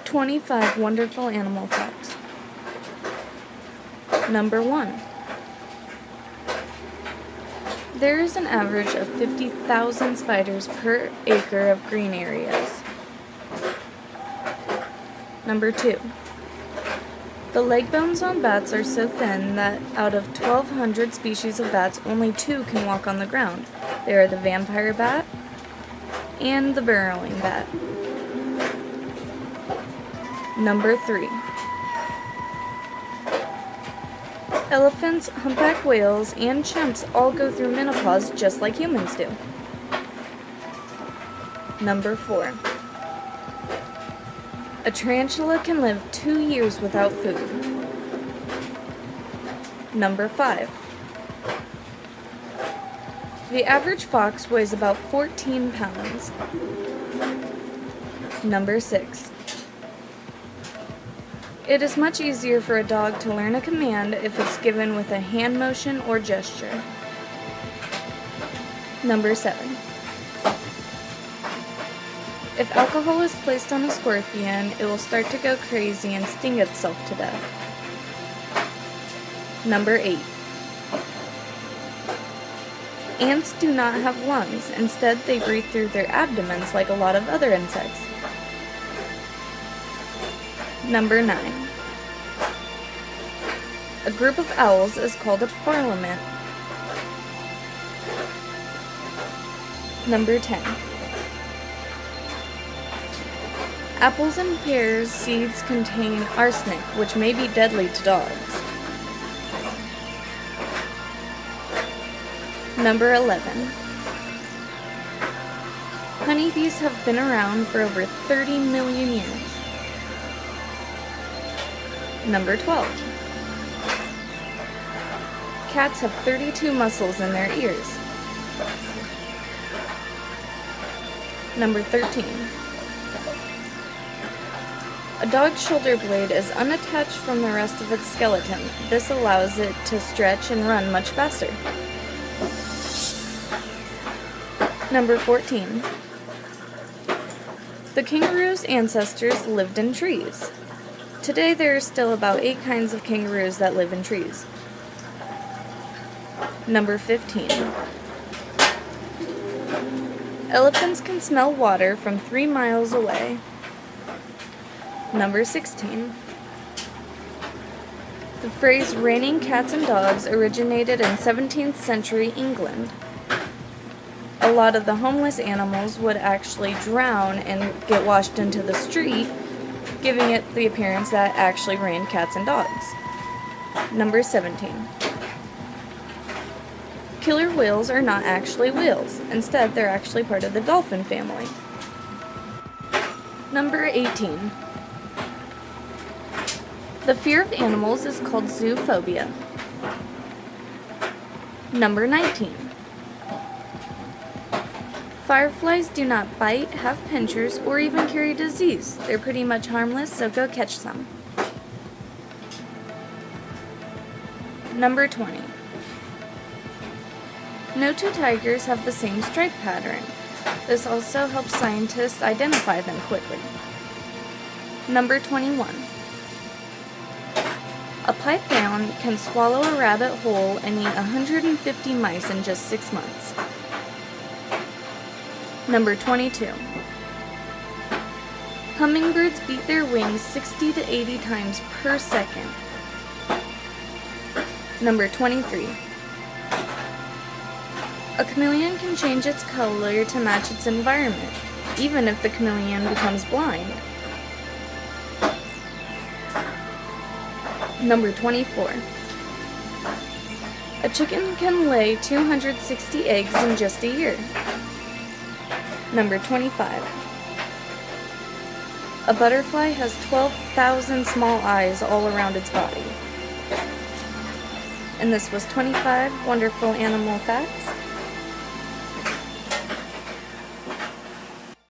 25 wonderful animal facts. Number 1. There is an average of 50,000 spiders per acre of green areas. Number 2. The leg bones on bats are so thin that out of 1,200 species of bats, only 2 can walk on the ground. They are the vampire bat and the burrowing bat. Number 3. Elephants, humpback whales, and chimps all go through menopause just like humans do. Number 4. A tarantula can live 2 years without food. Number 5. The average fox weighs about 14 pounds. Number 6. It is much easier for a dog to learn a command if it's given with a hand motion or gesture. Number 7. If alcohol is placed on a scorpion, it will start to go crazy and sting itself to death. Number 8. Ants do not have lungs. Instead, they breathe through their abdomens like a lot of other insects. Number 9. A group of owls is called a parliament. Number 10. Apples and pears seeds contain arsenic, which may be deadly to dogs. Number 11. Honeybees have been around for over 30 million years. Number 12. Cats have 32 muscles in their ears. Number 13. A dog's shoulder blade is unattached from the rest of its skeleton. This allows it to stretch and run much faster. Number 14. The kangaroo's ancestors lived in trees. Today there are still about 8 kinds of kangaroos that live in trees. Number 15. Elephants can smell water from 3 miles away. Number 16. The phrase raining cats and dogs originated in 17th century England. A lot of the homeless animals would actually drown and get washed into the street, giving it the appearance that it actually rained cats and dogs. Number 17. Killer whales are not actually whales. Instead, they're actually part of the dolphin family. Number 18. The fear of animals is called zoophobia. Number 19. Fireflies do not bite, have pincers, or even carry disease. They're pretty much harmless, so go catch some. Number 20. No 2 tigers have the same stripe pattern. This also helps scientists identify them quickly. Number 21. A python can swallow a rabbit whole and eat 150 mice in just 6 months. Number 22. Hummingbirds beat their wings 60 to 80 times per second. Number 23. A chameleon can change its color to match its environment, even if the chameleon becomes blind. Number 24. A chicken can lay 260 eggs in just a year. Number 25. A butterfly has 12,000 small eyes all around its body. And this was 25 wonderful animal facts.